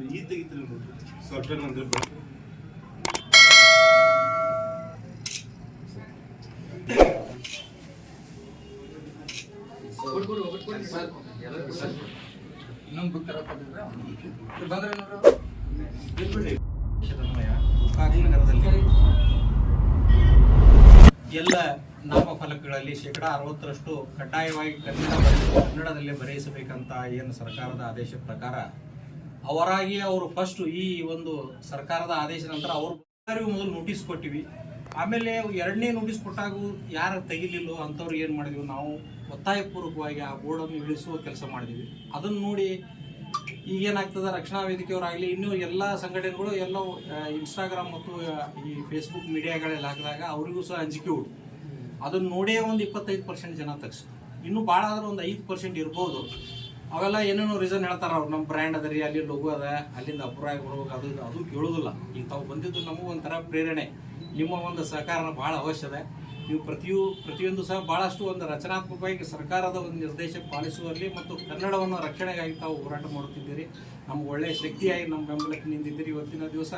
ಈ ತೆಗಿತೀರಿ ನೋಡ್ರಿ ಸಾಫ್ಟ್ವೇರ್ ಅಂದ್ರೆ ಇನ್ನೊಂದು ಬುಕ್ ಬಂದ್ರೆ ಎಲ್ಲ ನಾಮಫಲಕಗಳಲ್ಲಿ 60% ಕಡ್ಡಾಯವಾಗಿ ಕನ್ನಡದಲ್ಲೇ ಬರೆಯಿಸಬೇಕಂತ ಏನು ಸರ್ಕಾರದ ಆದೇಶ ಪ್ರಕಾರ ಅವರಾಗಿ ಅವರು ಫಸ್ಟ್ ಈ ಒಂದು ಸರ್ಕಾರದ ಆದೇಶ ನಂತರ ಅವ್ರಿಗೂ ಮೊದಲು ನೋಟಿಸ್ ಕೊಟ್ಟಿವಿ. ಆಮೇಲೆ ಎರಡನೇ ನೋಟಿಸ್ ಕೊಟ್ಟಾಗೂ ಯಾರು ತೆಗಿಲಿಲ್ಲೋ ಅಂಥವ್ರಿಗೆ ಏನು ಮಾಡಿದ್ವಿ, ನಾವು ಒತ್ತಾಯಪೂರ್ವಕವಾಗಿ ಆ ಬೋರ್ಡನ್ನು ಇಳಿಸುವ ಕೆಲಸ ಮಾಡಿದ್ವಿ. ಅದನ್ನು ನೋಡಿ ಈಗೇನಾಗ್ತದೆ, ರಕ್ಷಣಾ ವೇದಿಕೆಯವರಾಗಲಿ ಇನ್ನೂ ಎಲ್ಲ ಸಂಘಟನೆಗಳು ಎಲ್ಲ ಇನ್ಸ್ಟಾಗ್ರಾಮ್ ಮತ್ತು ಈ ಫೇಸ್ಬುಕ್ ಮೀಡಿಯಾಗಳಲ್ಲಿ ಹಾಕಿದಾಗ ಅವರಿಗೂ ಸಹ ಅಂಜಿಕೆ ಉಂಟು. ಅದನ್ನು ನೋಡೇ ಒಂದು 25% ಜನ ತೆಗ್ಸಿದ್ರು. ಇನ್ನೂ ಭಾಳ ಆದ್ರೆ ಒಂದು 5% ಇರ್ಬೋದು. ಅವೆಲ್ಲ ಏನೇನೋ ರೀಸನ್ ಹೇಳ್ತಾರೆ ಅವ್ರು, ನಮ್ಮ ಬ್ರ್ಯಾಂಡ್ ಅದ ರೀ, ಅಲ್ಲಿ ಲೋಗೋ ಅದ, ಅಲ್ಲಿಂದ ಅಪರಾಯ ಬರ್ಬೇಕು, ಅದು ಕೇಳೋದಿಲ್ಲ. ಈಗ ತಾವು ಬಂದಿದ್ದು ನಮಗೂ ಒಂಥರ ಪ್ರೇರಣೆ, ನಿಮ್ಮ ಒಂದು ಸಹಕಾರ ಭಾಳ ಅವಶ್ಯ ಇದೆ. ನೀವು ಪ್ರತಿಯೊಂದು ಸಹ ಭಾಳಷ್ಟು ಒಂದು ರಚನಾತ್ಮಕವಾಗಿ ಸರ್ಕಾರದ ಒಂದು ನಿರ್ದೇಶ ಪಾಲಿಸುವಲ್ಲಿ ಮತ್ತು ಕನ್ನಡವನ್ನು ರಕ್ಷಣೆಗಾಗಿ ತಾವು ಹೋರಾಟ ಮಾಡುತ್ತಿದ್ದೀರಿ. ನಮ್ಗೆ ಒಳ್ಳೆಯ ಶಕ್ತಿಯಾಗಿ ನಮ್ಮ ಬೆಂಬಲಕ್ಕೆ ನಿಂತಿದ್ದೀರಿ. ಇವತ್ತಿನ ದಿವಸ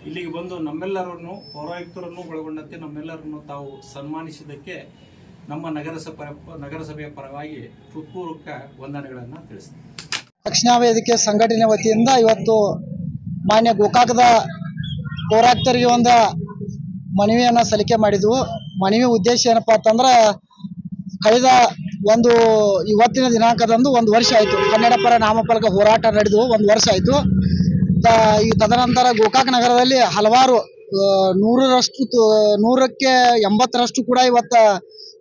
ಇಲ್ಲಿಗೆ ಬಂದು ನಮ್ಮೆಲ್ಲರನ್ನು ಪೌರಾಯುಕ್ತರನ್ನು ಒಳಗೊಂಡಂತೆ ನಮ್ಮೆಲ್ಲರನ್ನು ತಾವು ಸನ್ಮಾನಿಸಿದ್ದಕ್ಕೆ ನಮ್ಮ ನಗರಸಭೆಯ ಪರವಾಗಿ ಹೃತ್ಪೂರ್ವಕ ವಂದನೆಗಳನ್ನು ತಿಳಿಸ್ತೀನಿ. ರಕ್ಷಣಾ ವೇದಿಕೆ ಸಂಘಟನೆ ವತಿಯಿಂದ ಇವತ್ತು ಮಾನ್ಯ ಗೋಕಾಕದ ಪೌರಾಯುಕ್ತರಿಗೆ ಒಂದು ಮನವಿಯನ್ನು ಸಲ್ಲಿಕೆ ಮಾಡಿದ್ವು. ಮನವಿ ಉದ್ದೇಶ ಏನಪ್ಪ ಅಂತಂದ್ರೆ, ಕಳೆದ ಇವತ್ತಿನ ದಿನಾಂಕದಂದು 1 ವರ್ಷ ಆಯಿತು ಕನ್ನಡ ಪರ ನಾಮಫಲಕ ಹೋರಾಟ ನಡೆದು 1 ವರ್ಷ ಆಯಿತು. ಈ ತದನಂತರ ಗೋಕಾಕ ನಗರದಲ್ಲಿ ಹಲವಾರು 100ಕ್ಕೆ 80ರಷ್ಟು ಕೂಡ ಇವತ್ತು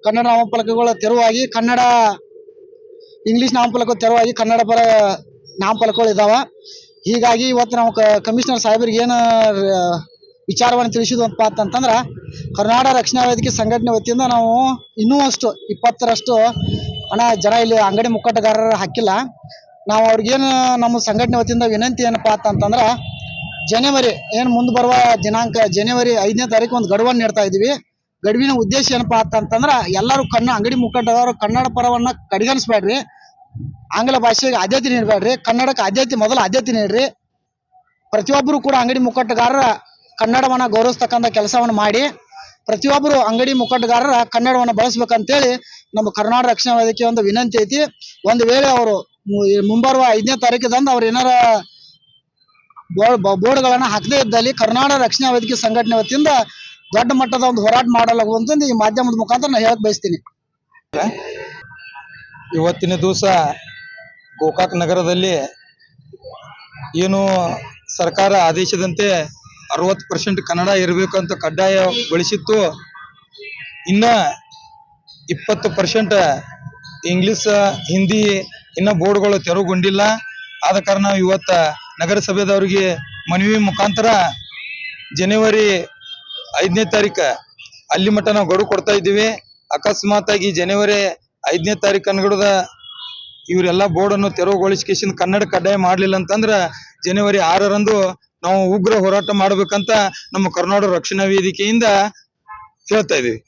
ಕನ್ನಡ ನಾಮಫಲಕಗಳು ತೆರವಾಗಿ, ಇಂಗ್ಲೀಷ್ ನಾಮಫಲಕ ತೆರವಾಗಿ ಕನ್ನಡ ಪರ ನಾಮಫಲಕಗಳು ಇದ್ದಾವೆ. ಹೀಗಾಗಿ ಇವತ್ತು ನಾವು ಕಮಿಷನರ್ ಸಾಹೇಬರಿಗೆ ಏನು ವಿಚಾರವನ್ನು ತಿಳಿಸಿದ್ವಪ್ಪ ಅಂತಂದ್ರೆ, ಕರ್ನಾಟಕ ರಕ್ಷಣಾ ವೇದಿಕೆ ಸಂಘಟನೆ ವತಿಯಿಂದ ನಾವು ಇನ್ನೂ ಅಷ್ಟು 20ರಷ್ಟು ಜನ ಇಲ್ಲಿ ಅಂಗಡಿ ಮುಕ್ಕಟ್ಟುಗಾರರು ಹಾಕಿಲ್ಲ. ನಾವು ಅವ್ರಿಗೇನು ನಮ್ಮ ಸಂಘಟನೆ ವತಿಯಿಂದ ವಿನಂತಿ ಏನಪ್ಪ ಅಂತಂದ್ರೆ, ಜನವರಿ ಏನು ಮುಂದೆ ಬರುವ ದಿನಾಂಕ ಜನವರಿ 5ನೇ ತಾರೀಕು ಒಂದು ಗಡುವನ್ನು ನೀಡ್ತಾ ಇದ್ದೀವಿ. ಗಡುವಿನ ಉದ್ದೇಶ ಏನಪ್ಪ ಅಂತಂದ್ರೆ, ಎಲ್ಲರೂ ಅಂಗಡಿ ಮುಕ್ಕಟ್ಟುಗಾರರು ಕನ್ನಡ ಪರವನ್ನು ಕಡೆಗಣಿಸ್ಬೇಡ್ರಿ, ಆಂಗ್ಲ ಭಾಷೆಗೆ ಆದ್ಯತೆ ನೀಡಬೇಡ್ರಿ, ಕನ್ನಡಕ್ಕೆ ಮೊದಲು ಆದ್ಯತೆ ನೀಡ್ರಿ. ಪ್ರತಿಯೊಬ್ಬರು ಕೂಡ ಅಂಗಡಿ ಮುಕ್ಕಟ್ಟುಗಾರರ ಕನ್ನಡವನ್ನು ಗೌರವಿಸ್ತಕ್ಕಂಥ ಕೆಲಸವನ್ನು ಮಾಡಿ, ಪ್ರತಿಯೊಬ್ಬರು ಅಂಗಡಿ ಮುಕ್ಕಟ್ಟುಗಾರರ ಕನ್ನಡವನ್ನು ಬಳಸ್ಬೇಕಂತೇಳಿ ನಮ್ಮ ಕರ್ನಾಟಕ ರಕ್ಷಣಾ ವೇದಿಕೆ ಒಂದು ವಿನಂತಿ ಐತಿ. ಒಂದು ವೇಳೆ ಅವರು ಮುಂಬರುವ 5ನೇ ತಾರೀಕಿದಂದು ಅವ್ರು ಏನಾರ ಬೋರ್ಡ್ಗಳನ್ನು ಹಾಕದೇ ಇದ್ದಲ್ಲಿ ಕರ್ನಾಟಕ ರಕ್ಷಣಾ ವೇದಿಕೆ ಸಂಘಟನೆ ವತಿಯಿಂದ ದೊಡ್ಡ ಮಟ್ಟದ ಒಂದು ಹೋರಾಟ ಮಾಡಲಾಗುವಂತ ಈ ಮಾಧ್ಯಮದ ಮುಖಾಂತರ ನಾನು ಹೇಳಕ್ ಬಯಸ್ತೀನಿ. ಇವತ್ತಿನ ದಿವಸ ಗೋಕಾಕ್ ನಗರದಲ್ಲಿ ಏನು ಸರ್ಕಾರ ಆದೇಶದಂತೆ 60% ಕನ್ನಡ ಇರಬೇಕು ಅಂತ ಕಡ್ಡಾಯಗೊಳಿಸಿತ್ತು. ಇನ್ನ 20% ಇಂಗ್ಲಿಷ್, ಹಿಂದಿ ಬೋರ್ಡ್ಗಳು ತೆರವುಗೊಂಡಿಲ್ಲ. ಆದ ಕಾರಣ ಇವತ್ತು ನಗರಸಭೆದವರಿಗೆ ಮನವಿ ಮುಖಾಂತರ ಜನವರಿ 5ನೇ ತಾರೀಕು ಅಲ್ಲಿ ಮಟ್ಟ ನಾವು ಗಡುವು ಕೊಡ್ತಾ ಇದ್ದೀವಿ. ಅಕಸ್ಮಾತ್ ಆಗಿ ಜನವರಿ 5ನೇ ತಾರೀಕು ಅನ್ಗಡದ ಇವರೆಲ್ಲ ಬೋರ್ಡನ್ನು ತೆರವುಗೊಳಿಸಿ ಕನ್ನಡ ಕಡ್ಡಾಯ ಮಾಡಲಿಲ್ಲ ಅಂತಂದ್ರೆ ಜನವರಿ 6ರಂದು ನಾವು ಉಗ್ರ ಹೋರಾಟ ಮಾಡಬೇಕಂತ ನಮ್ಮ ಕರ್ನಾಟಕ ರಕ್ಷಣಾ ವೇದಿಕೆಯಿಂದ ಹೇಳ್ತಾ ಇದೀವಿ.